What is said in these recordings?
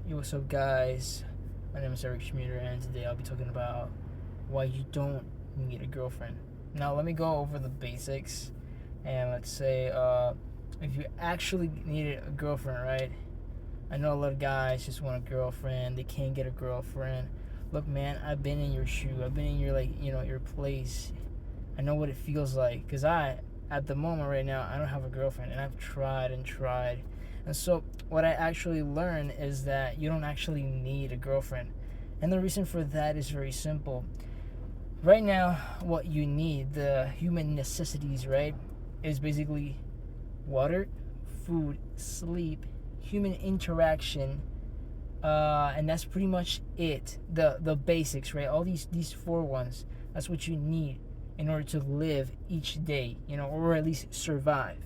Yo, what's up, guys? My name is Eric Schmieder, and today I'll be talking about why you don't need a girlfriend. Now, let me go over the basics, and let's say if you actually needed a girlfriend, right? I know a lot of guys just want a girlfriend. They can't get a girlfriend. Look, man, I've been in your shoe. I've been in your your place. I know what it feels like, cause at the moment right now, I don't have a girlfriend, and I've tried and tried. And so, what I actually learned is that you don't actually need a girlfriend. And the reason for that is very simple. Right now, what you need, the human necessities, right, is basically water, food, sleep, human interaction, and that's pretty much it. The basics, right? All these four ones. That's what you need in order to live each day, or at least survive.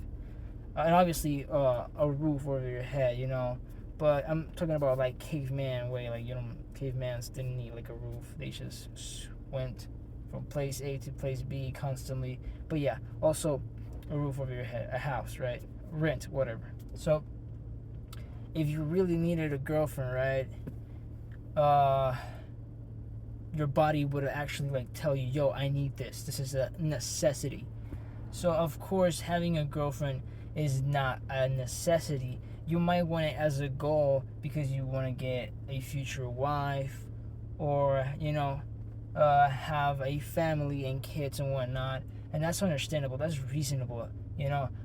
And obviously, a roof over your head, But I'm talking about like caveman way, cavemans didn't need like a roof. They just went from place A to place B constantly. But yeah, also a roof over your head, a house, right? Rent, whatever. So if you really needed a girlfriend, right? Your body would actually like tell you, yo, I need this. This is a necessity. So of course, having a girlfriend is not a necessity. You might want it as a goal because you want to get a future wife, or have a family and kids and whatnot, and that's understandable. That's reasonable.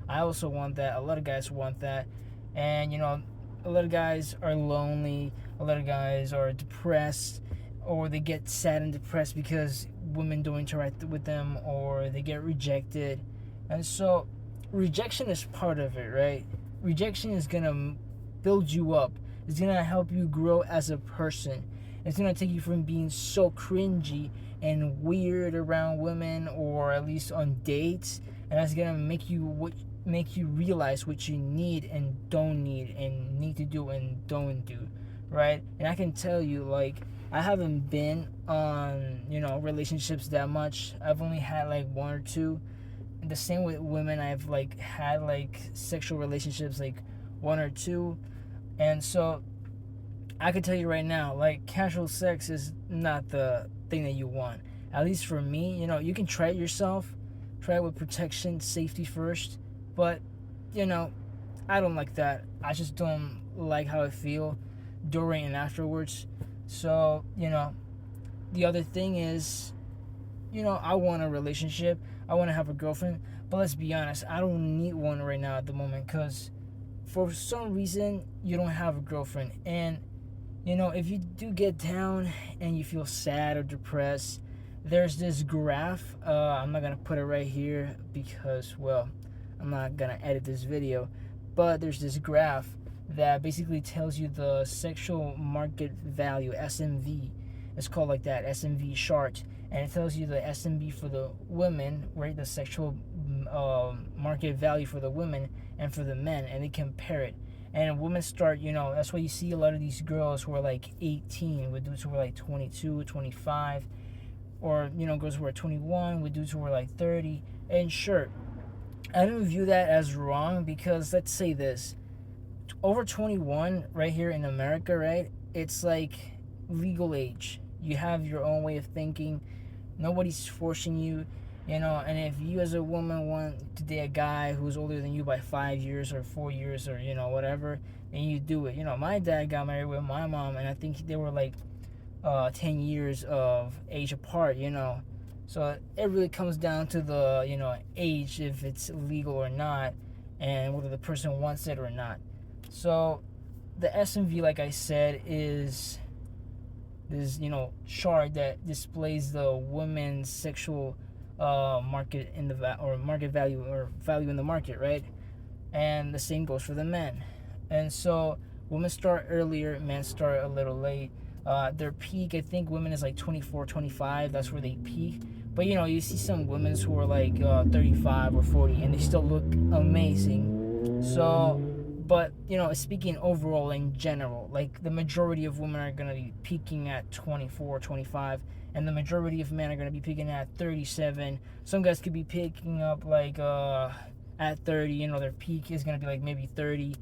I also want that. A lot of guys want that, and a lot of guys are lonely. A lot of guys are depressed, or they get sad and depressed because women don't interact with them, or they get rejected. And so rejection is part of it, right? Rejection is gonna build you up. It's gonna help you grow as a person. It's gonna take you from being so cringy and weird around women, or at least on dates, and that's gonna make you realize what you need and don't need, and need to do and don't do, right? And I can tell you, like, I haven't been on relationships that much. I've only had like one or two. And the same with women. I've like had like sexual relationships, like one or two. And so I can tell you right now, like, casual sex is not the thing that you want. At least for me, you can try it yourself. Try it with protection, safety first. But I don't like that. I just don't like how I feel during and afterwards. So the other thing is, I want a relationship. I want to have a girlfriend. But let's be honest, I don't need one right now at the moment, because for some reason you don't have a girlfriend. And if you do get down and you feel sad or depressed, there's this graph. I'm not gonna put it right here because, well, I'm not gonna edit this video. But there's this graph that basically tells you the sexual market value, SMV. It's called like that, SMV chart. And it tells you the SMV for the women, right? The sexual market value for the women and for the men, and they compare it. And women start, that's why you see a lot of these girls who are like 18 with dudes who are like 22, 25, or girls who are 21 with dudes who are like 30. And sure, I don't view that as wrong, because let's say this: over 21 right here in America, right? It's like legal age. You have your own way of thinking. Nobody's forcing you, and if you as a woman want to date a guy who's older than you by 5 years or 4 years, or whatever, then you do it. My dad got married with my mom, and I think they were like 10 years of age apart. So it really comes down to the age, if it's legal or not, and whether the person wants it or not. So the SMV, like I said, is this chart that displays the women's sexual market in the or market value, or value in the market, right? And the same goes for the men. And so women start earlier, men start a little late. Their peak, I think women is like 24, 25. That's where they peak. But you see some women who are like 35 or 40, and they still look amazing. So, but speaking overall in general, like, the majority of women are gonna be peaking at 24, 25, and the majority of men are gonna be peaking at 37. Some guys could be picking up like at 30. Their peak is gonna be like maybe 30,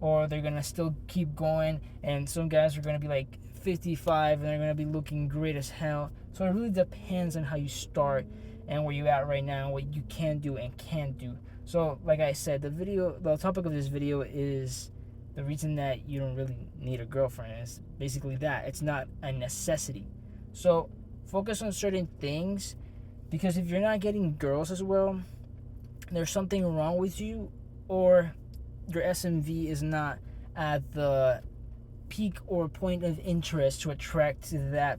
or they're gonna still keep going. And some guys are gonna be like 55 and they're gonna be looking great as hell. So it really depends on how you start and where you at right now and what you can do and can't do. So like I said, the topic of this video is the reason that you don't really need a girlfriend. Is basically that it's not a necessity. So focus on certain things, because if you're not getting girls as well, there's something wrong with you, or your SMV is not at the peak or point of interest to attract that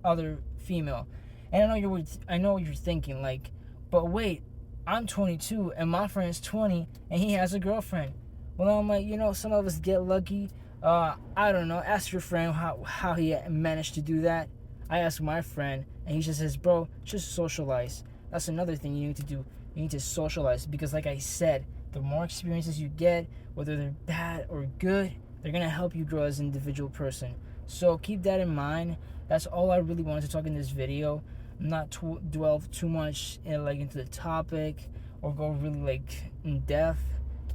other female. And I know what you're thinking, like, but wait, I'm 22 and my friend's 20 and he has a girlfriend. Well, I'm like, some of us get lucky. I don't know. Ask your friend how he managed to do that. I asked my friend, and he just says, bro, just socialize. That's another thing you need to do. You need to socialize, because like I said, the more experiences you get, whether they're bad or good, they're going to help you grow as an individual person. So keep that in mind. That's all I really wanted to talk in this video. Not delve too much into the topic or go really in depth,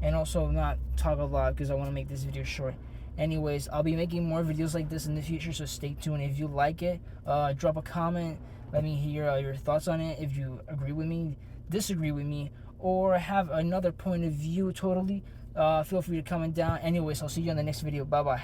and also not talk a lot because I want to make this video short. Anyways, I'll be making more videos like this in the future, so stay tuned. If you like it, drop a comment. Let me hear your thoughts on it. If you agree with me, disagree with me, or have another point of view totally, feel free to comment down. Anyways, I'll see you on the next video. Bye bye.